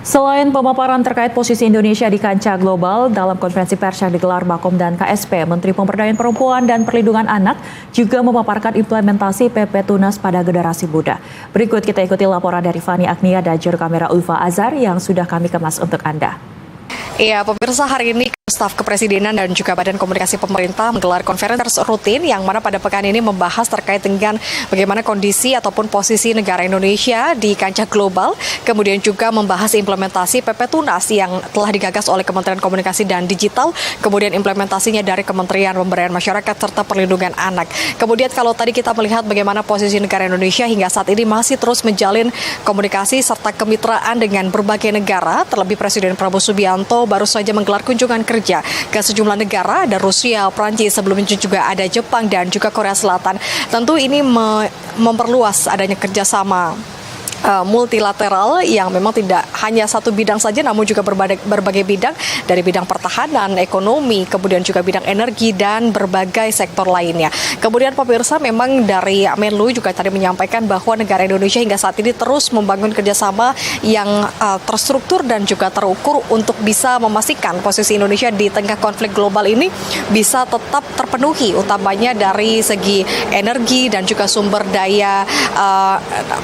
Selain pemaparan terkait posisi Indonesia di kancah global dalam konferensi pers yang digelar Bakom dan KSP, Menteri Pemberdayaan Perempuan dan Perlindungan Anak juga memaparkan implementasi PP Tunas pada generasi muda. Berikut kita ikuti laporan dari Fani Agnia dan juru kamera Ulfa Azhar yang sudah kami kemas untuk Anda. Iya, pemirsa, hari ini Staf Kepresidenan dan juga Badan Komunikasi Pemerintah menggelar konferensi pers rutin yang mana pada pekan ini membahas terkait dengan bagaimana kondisi ataupun posisi negara Indonesia di kancah global, kemudian juga membahas implementasi PP Tunas yang telah digagas oleh Kementerian Komunikasi dan Digital, kemudian implementasinya dari Kementerian Pemberdayaan Masyarakat serta Perlindungan Anak. Kemudian kalau tadi kita melihat bagaimana posisi negara Indonesia hingga saat ini masih terus menjalin komunikasi serta kemitraan dengan berbagai negara, terlebih Presiden Prabowo Subianto baru saja menggelar kunjungan kerja ke sejumlah negara, ada Rusia, Prancis, sebelumnya juga ada Jepang dan juga Korea Selatan. Tentu ini memperluas adanya kerjasama multilateral yang memang tidak hanya satu bidang saja namun juga berbagai bidang, dari bidang pertahanan, ekonomi, kemudian juga bidang energi dan berbagai sektor lainnya. Kemudian pemirsa, memang dari Menlu juga tadi menyampaikan bahwa negara Indonesia hingga saat ini terus membangun kerjasama yang terstruktur dan juga terukur untuk bisa memastikan posisi Indonesia di tengah konflik global ini bisa tetap terpenuhi, utamanya dari segi energi dan juga sumber daya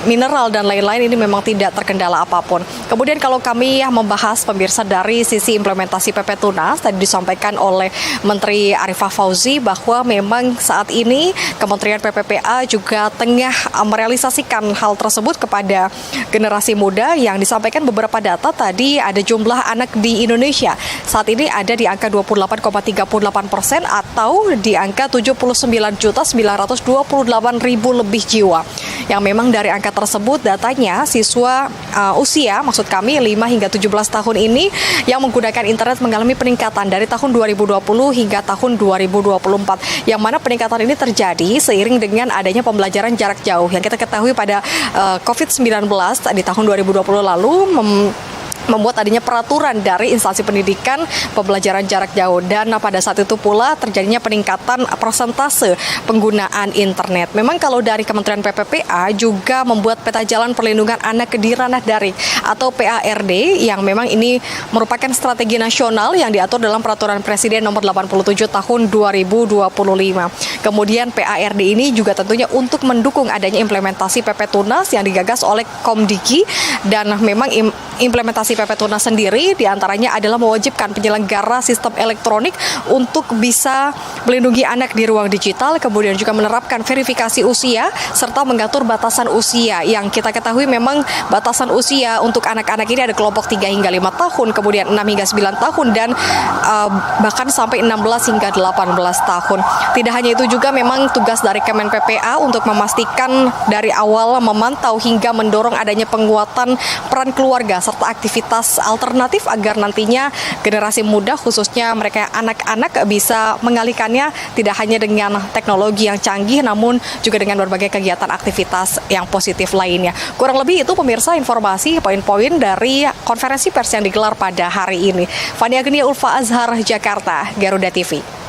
mineral dan lain-lain ini memang tidak terkendala apapun. Kemudian kalau kami membahas pemirsa dari sisi implementasi PP Tunas, tadi disampaikan oleh Menteri Arifah Fauzi bahwa memang saat ini Kementerian PPPA juga tengah merealisasikan hal tersebut kepada generasi muda. Yang disampaikan beberapa data tadi, ada jumlah anak di Indonesia saat ini ada di angka 28,38% atau di angka 79.928.000 lebih jiwa. Yang memang dari angka tersebut datanya siswa usia, maksud kami 5 hingga 17 tahun ini yang menggunakan internet mengalami peningkatan dari tahun 2020 hingga tahun 2024. Yang mana peningkatan ini terjadi seiring dengan adanya pembelajaran jarak jauh yang kita ketahui pada COVID-19 di tahun 2020 lalu membuat adanya peraturan dari instansi pendidikan pembelajaran jarak jauh, dan pada saat itu pula terjadinya peningkatan persentase penggunaan internet. Memang kalau dari Kementerian PPPA juga membuat peta jalan perlindungan anak di ranah daring atau PARD yang memang ini merupakan strategi nasional yang diatur dalam Peraturan Presiden nomor 87 tahun 2025. Kemudian PARD ini juga tentunya untuk mendukung adanya implementasi PP Tunas yang digagas oleh Komdiki, dan memang implementasi PP Tunas sendiri diantaranya adalah mewajibkan penyelenggara sistem elektronik untuk bisa melindungi anak di ruang digital, kemudian juga menerapkan verifikasi usia serta mengatur batasan usia yang kita ketahui memang batasan usia untuk anak-anak ini ada kelompok 3 hingga 5 tahun, kemudian 6 hingga 9 tahun dan bahkan sampai 16 hingga 18 tahun. Tidak hanya itu juga memang tugas dari Kemen PPA untuk memastikan dari awal memantau hingga mendorong adanya penguatan peran keluarga serta aktivitas alternatif agar nantinya generasi muda khususnya mereka anak-anak bisa mengalihkannya tidak hanya dengan teknologi yang canggih namun juga dengan berbagai kegiatan aktivitas yang positif lainnya. Kurang lebih itu pemirsa informasi poin-poin dari konferensi pers yang digelar pada hari ini. Fani Agnia, Ulfa Azhar, Jakarta, Garuda TV.